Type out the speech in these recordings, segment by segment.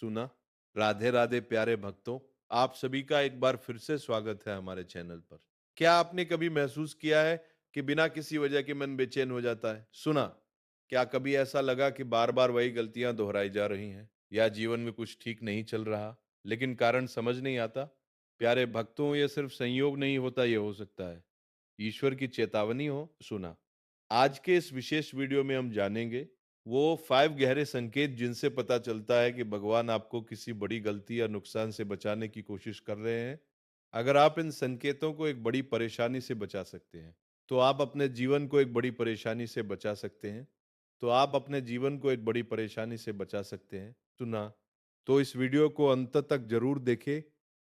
सुना। राधे राधे प्यारे भक्तों, आप सभी का एक बार फिर से स्वागत है हमारे चैनल पर। क्या आपने कभी महसूस किया है कि बिना किसी वजह के मन बेचैन हो जाता है? सुना, क्या कभी ऐसा लगा कि बार बार वही गलतियां दोहराई जा रही हैं या जीवन में कुछ ठीक नहीं चल रहा, लेकिन कारण समझ नहीं आता? प्यारे भक्तों, ये सिर्फ संयोग नहीं होता, ये हो सकता है ईश्वर की चेतावनी हो। सुना, आज के इस विशेष वीडियो में हम जानेंगे वो 5 गहरे संकेत जिनसे पता चलता है कि भगवान आपको किसी बड़ी गलती या नुकसान से बचाने की कोशिश कर रहे हैं। अगर आप इन संकेतों को एक बड़ी परेशानी से बचा सकते हैं, तो आप अपने जीवन को एक बड़ी परेशानी से बचा सकते हैं। तो आप अपने जीवन को एक बड़ी परेशानी से बचा सकते हैं। सुना, तो इस वीडियो को अंत तक जरूर देखें,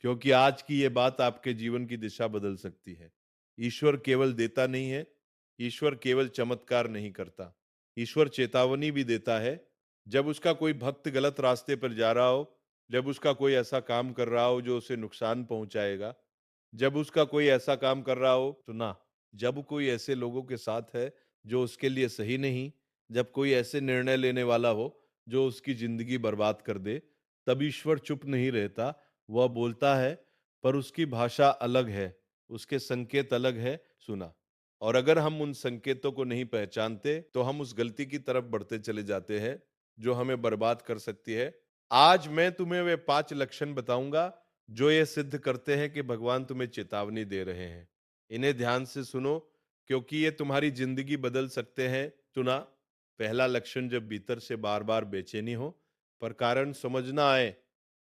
क्योंकि आज की ये बात आपके जीवन की दिशा बदल सकती है। ईश्वर केवल देता नहीं है, ईश्वर केवल चमत्कार नहीं करता, ईश्वर चेतावनी भी देता है। जब उसका कोई भक्त गलत रास्ते पर जा रहा हो, जब उसका कोई ऐसा काम कर रहा हो जो उसे नुकसान पहुंचाएगा, जब उसका कोई ऐसा काम कर रहा हो, तो ना, जब कोई ऐसे लोगों के साथ है जो उसके लिए सही नहीं, जब कोई ऐसे निर्णय लेने वाला हो जो उसकी जिंदगी बर्बाद कर दे, तब ईश्वर चुप नहीं रहता। वह बोलता है, पर उसकी भाषा अलग है, उसके संकेत अलग है। सुना, और अगर हम उन संकेतों को नहीं पहचानते, तो हम उस गलती की तरफ बढ़ते चले जाते हैं जो हमें बर्बाद कर सकती है। आज मैं तुम्हें वे 5 लक्षण बताऊंगा जो ये सिद्ध करते हैं कि भगवान तुम्हें चेतावनी दे रहे हैं। इन्हें ध्यान से सुनो, क्योंकि ये तुम्हारी जिंदगी बदल सकते हैं। सुना, पहला लक्षण, जब भीतर से बार बार बेचैनी हो पर कारण समझ ना आए।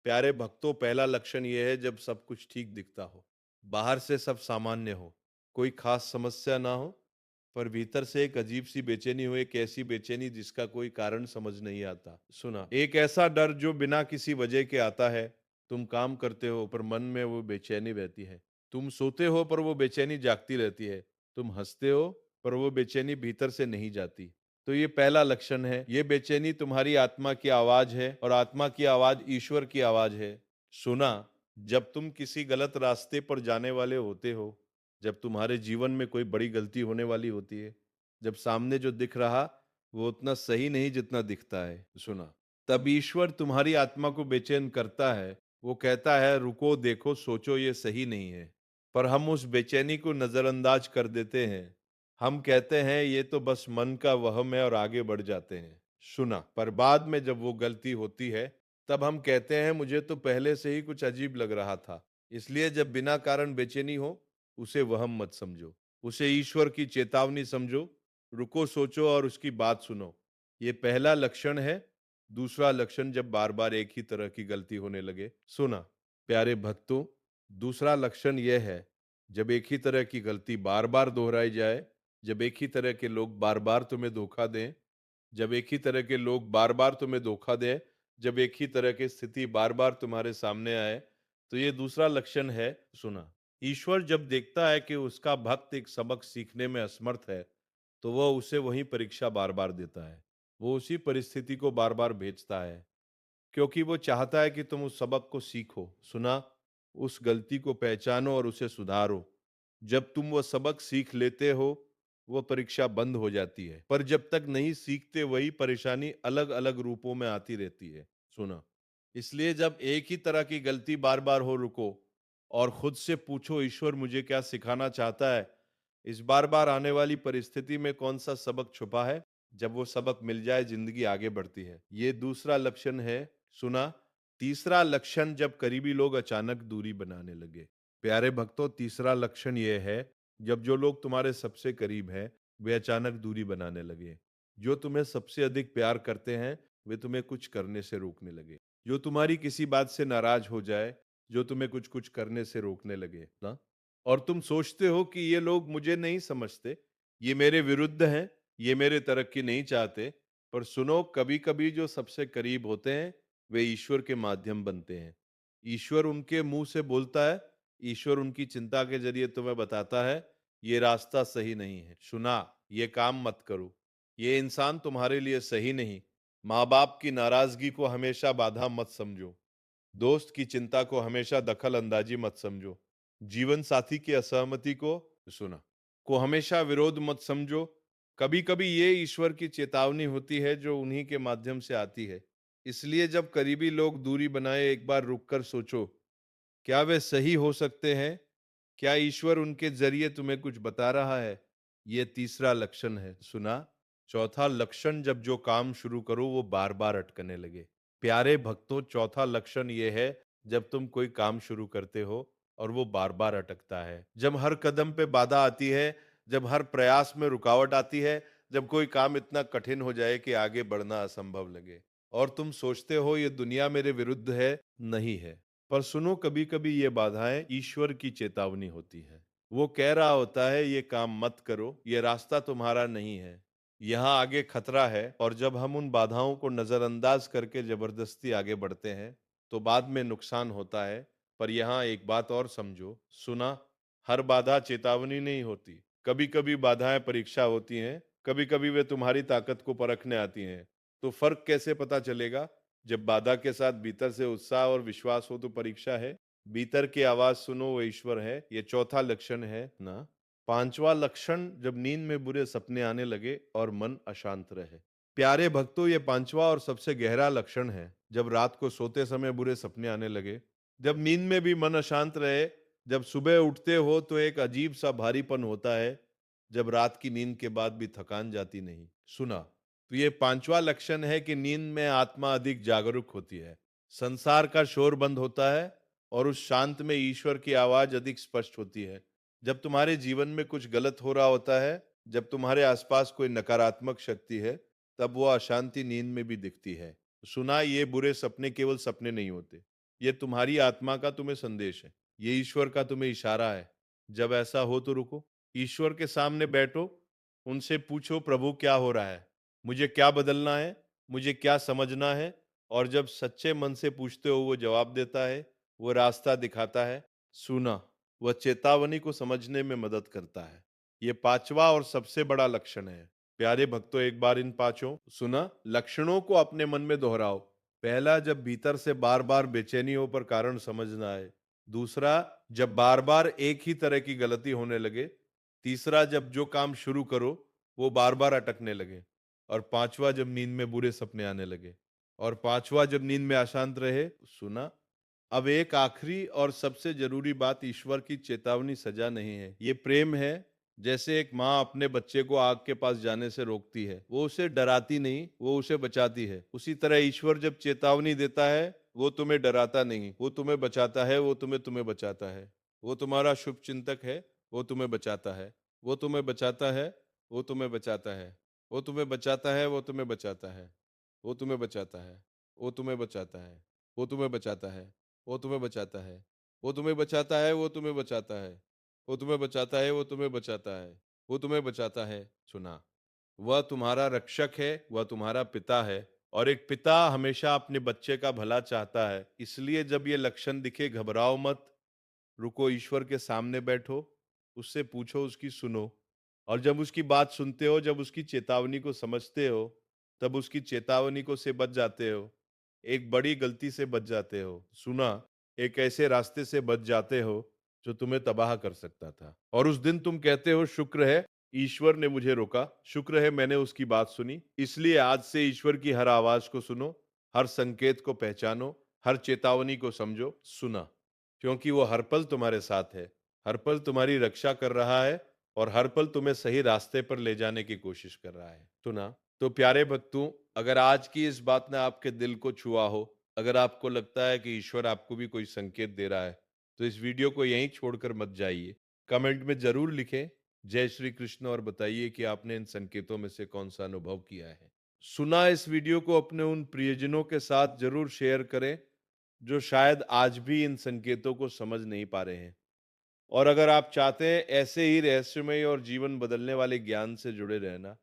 प्यारे भक्तों, पहला लक्षण यह है जब सब कुछ ठीक दिखता हो, बाहर से सब सामान्य हो, कोई खास समस्या ना हो, पर भीतर से एक अजीब सी बेचैनी हो, एक ऐसी बेचैनी जिसका कोई कारण समझ नहीं आता। सुना, एक ऐसा डर जो बिना किसी वजह के आता है। तुम काम करते हो पर मन में वो बेचैनी रहती है। तुम सोते हो पर वो बेचैनी जागती रहती है। तुम हंसते हो पर वो बेचैनी भीतर से नहीं जाती। तो ये पहला लक्षण है। ये बेचैनी तुम्हारी आत्मा की आवाज है, और आत्मा की आवाज ईश्वर की आवाज है। सुना, जब तुम किसी गलत रास्ते पर जाने वाले होते हो, जब तुम्हारे जीवन में कोई बड़ी गलती होने वाली होती है, जब सामने जो दिख रहा वो उतना सही नहीं जितना दिखता है, सुना, तब ईश्वर तुम्हारी आत्मा को बेचैन करता है। वो कहता है, रुको, देखो, सोचो, ये सही नहीं है। पर हम उस बेचैनी को नजरअंदाज कर देते हैं। हम कहते हैं ये तो बस मन का वहम है, और आगे बढ़ जाते हैं। सुना, पर बाद में जब वो गलती होती है, तब हम कहते हैं मुझे तो पहले से ही कुछ अजीब लग रहा था। इसलिए जब बिना कारण बेचैनी हो, उसे वहम मत समझो, उसे ईश्वर की चेतावनी समझो। रुको, सोचो और उसकी बात सुनो। ये पहला लक्षण है। दूसरा लक्षण, जब बार बार एक ही तरह की गलती होने लगे। सुना, प्यारे भक्तों, दूसरा लक्षण यह है, जब एक ही तरह की गलती बार बार दोहराई जाए, जब एक ही तरह के लोग बार बार तुम्हें धोखा दें, जब एक ही तरह के लोग बार बार तुम्हें धोखा दें, जब एक ही तरह की स्थिति बार बार तुम्हारे सामने आए, तो ये दूसरा लक्षण है। सुना, ईश्वर जब देखता है कि उसका भक्त एक सबक सीखने में असमर्थ है, तो वह उसे वही परीक्षा बार बार देता है। वो उसी परिस्थिति को बार बार भेजता है, क्योंकि वो चाहता है कि तुम उस सबक को सीखो। सुना, उस गलती को पहचानो और उसे सुधारो। जब तुम वो सबक सीख लेते हो, वो परीक्षा बंद हो जाती है। पर जब तक नहीं सीखते, वही परेशानी अलग अलग रूपों में आती रहती है। सुना, इसलिए जब एक ही तरह की गलती बार बार हो, रुको और खुद से पूछो, ईश्वर मुझे क्या सिखाना चाहता है? इस बार बार आने वाली परिस्थिति में कौन सा सबक छुपा है? जब वो सबक मिल जाए, जिंदगी आगे बढ़ती है। ये दूसरा लक्षण है। सुना, तीसरा लक्षण, जब करीबी लोग अचानक दूरी बनाने लगे। प्यारे भक्तों, तीसरा लक्षण ये है, जब जो लोग तुम्हारे सबसे करीब हैं, वे अचानक दूरी बनाने लगे। जो तुम्हें सबसे अधिक प्यार करते हैं, वे तुम्हें कुछ करने से रोकने लगे। जो तुम्हारी किसी बात से नाराज हो जाए, जो तुम्हें कुछ कुछ करने से रोकने लगे ना, और तुम सोचते हो कि ये लोग मुझे नहीं समझते, ये मेरे विरुद्ध हैं, ये मेरे तरक्की नहीं चाहते। पर सुनो, कभी कभी जो सबसे करीब होते हैं, वे ईश्वर के माध्यम बनते हैं। ईश्वर उनके मुंह से बोलता है, ईश्वर उनकी चिंता के जरिए तुम्हें बताता है, ये रास्ता सही नहीं है। सुना, ये काम मत करो, ये इंसान तुम्हारे लिए सही नहीं। माँ बाप की नाराजगी को हमेशा बाधा मत समझो, दोस्त की चिंता को हमेशा दखल अंदाजी मत समझो, जीवन साथी की असहमति को, सुना, को हमेशा विरोध मत समझो। कभी कभी ये ईश्वर की चेतावनी होती है जो उन्हीं के माध्यम से आती है। इसलिए जब करीबी लोग दूरी बनाए, एक बार रुककर सोचो, क्या वे सही हो सकते हैं? क्या ईश्वर उनके जरिए तुम्हें कुछ बता रहा है? ये तीसरा लक्षण है, सुना? चौथा लक्षण, जब जो काम शुरू करो वो बार-बार अटकने लगे। प्यारे भक्तों, चौथा लक्षण ये है, जब तुम कोई काम शुरू करते हो और वो बार-बार अटकता है। जब हर कदम पे बाधा आती है, जब हर प्रयास में रुकावट आती है, जब कोई काम इतना कठिन हो जाए कि आगे बढ़ना असंभव लगे और तुम सोचते हो ये दुनिया मेरे विरुद्ध है, नहीं है। पर सुनो, कभी-कभी ये बाधाएं ईश्वर की चेतावनी होती है। वो कह रहा होता है ये काम मत करो, ये रास्ता तुम्हारा नहीं है। यहाँ आगे खतरा है, और जब हम उन बाधाओं को नजरअंदाज करके जबरदस्ती आगे बढ़ते हैं, तो बाद में नुकसान होता है। पर यहाँ एक बात और समझो, सुना, हर बाधा चेतावनी नहीं होती। कभी-कभी बाधाएं परीक्षा होती हैं, कभी-कभी वे तुम्हारी ताकत को परखने आती हैं। तो फर्क कैसे पता चलेगा? जब बाधा के साथ भीतर से उत्साह और विश्वास हो तो परीक्षा है। भीतर की आवाज सुनो, वो ईश्वर है। ये चौथा लक्षण है ना। पांचवा लक्षण, जब नींद में बुरे सपने आने लगे और मन अशांत रहे। प्यारे भक्तों, ये पांचवा और सबसे गहरा लक्षण है। जब रात को सोते समय बुरे सपने आने लगे, जब नींद में भी मन अशांत रहे, जब सुबह उठते हो तो एक अजीब सा भारीपन होता है, जब रात की नींद के बाद भी थकान जाती नहीं। सुना, तो ये पांचवा लक्षण है कि नींद में आत्मा अधिक जागरूक होती है, संसार का शोर बंद होता है और उस शांत में ईश्वर की आवाज अधिक स्पष्ट होती है। जब तुम्हारे जीवन में कुछ गलत हो रहा होता है, जब तुम्हारे आसपास कोई नकारात्मक शक्ति है, तब वो अशांति नींद में भी दिखती है। सुना, ये बुरे सपने केवल सपने नहीं होते, ये तुम्हारी आत्मा का तुम्हें संदेश है, ये ईश्वर का तुम्हें इशारा है। जब ऐसा हो तो रुको, ईश्वर के सामने बैठो, उनसे पूछो, प्रभु क्या हो रहा है, मुझे क्या बदलना है, मुझे क्या समझना है। और जब सच्चे मन से पूछते हो, वो जवाब देता है, वो रास्ता दिखाता है। सुना, वह चेतावनी को समझने में मदद करता है। ये पांचवा और सबसे बड़ा लक्षण है। प्यारे भक्तों, एक बार इन पांचों सुना लक्षणों को अपने मन में दोहराओ। पहला, जब भीतर से बार बार बेचैनियों पर कारण समझना आए। दूसरा, जब बार बार एक ही तरह की गलती होने लगे। तीसरा, जब जो काम शुरू करो वो बार बार अटकने लगे। और पांचवा, जब नींद में बुरे सपने आने लगे। और पांचवा, जब नींद में अशांत रहे। सुना, अब एक आखिरी और सबसे जरूरी बात, ईश्वर की चेतावनी सजा नहीं है, ये प्रेम है। जैसे एक माँ अपने बच्चे को आग के पास जाने से रोकती है, वो उसे डराती नहीं, वो उसे बचाती है। उसी तरह ईश्वर जब चेतावनी देता है, वो तुम्हें डराता नहीं, वो तुम्हें बचाता है, वो तुम्हें तुम्हें बचाता है। वो तुम्हारा शुभ चिंतक है, वो तुम्हें बचाता है। वो तुम्हें बचाता है, वो तुम्हें बचाता है। वो तुम्हें बचाता है, वो तुम्हें बचाता है। वो तुम्हें बचाता है, वो तुम्हें बचाता है। वो तुम्हें बचाता है, वो तुम्हें बचाता है। वो तुम्हें बचाता है, वो तुम्हें बचाता है। वो तुम्हें बचाता है, वो तुम्हें बचाता है। वो तुम्हें बचाता है। सुना, वह तुम्हारा रक्षक है, वह तुम्हारा पिता है। और एक पिता हमेशा अपने बच्चे का भला चाहता है। इसलिए जब ये लक्षण दिखे, घबराओ मत, रुको, ईश्वर के सामने बैठो, उससे पूछो, उसकी सुनो। और जब उसकी बात सुनते हो, जब उसकी चेतावनी को समझते हो, तब उसकी चेतावनी को से बच जाते हो। एक बड़ी गलती से बच जाते हो। सुना, एक ऐसे रास्ते से बच जाते हो जो तुम्हें तबाह कर सकता था। और उस दिन तुम कहते हो, शुक्र है ईश्वर ने मुझे रोका, शुक्र है मैंने उसकी बात सुनी। इसलिए आज से ईश्वर की हर आवाज को सुनो, हर संकेत को पहचानो, हर चेतावनी को समझो। सुना, क्योंकि वो हर पल तुम्हारे साथ है, हर पल तुम्हारी रक्षा कर रहा है और हर पल तुम्हें सही रास्ते पर ले जाने की कोशिश कर रहा है। सुना, तो प्यारे भक्तों, अगर आज की इस बात ने आपके दिल को छुआ हो, अगर आपको लगता है कि ईश्वर आपको भी कोई संकेत दे रहा है, तो इस वीडियो को यहीं छोड़कर मत जाइए। कमेंट में जरूर लिखें जय श्री कृष्ण और बताइए कि आपने इन संकेतों में से कौन सा अनुभव किया है। सुना, इस वीडियो को अपने उन प्रियजनों के साथ जरूर शेयर करें जो शायद आज भी इन संकेतों को समझ नहीं पा रहे हैं। और अगर आप चाहते हैं ऐसे ही रहस्यमय और जीवन बदलने वाले ज्ञान से जुड़े रहना,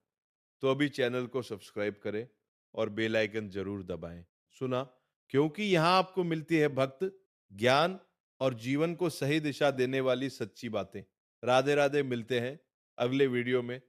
तो अभी चैनल को सब्सक्राइब करें और बेल आइकन जरूर दबाएं। सुना, क्योंकि यहाँ आपको मिलती है भक्त, ज्ञान और जीवन को सही दिशा देने वाली सच्ची बातें। राधे राधे, मिलते हैं अगले वीडियो में।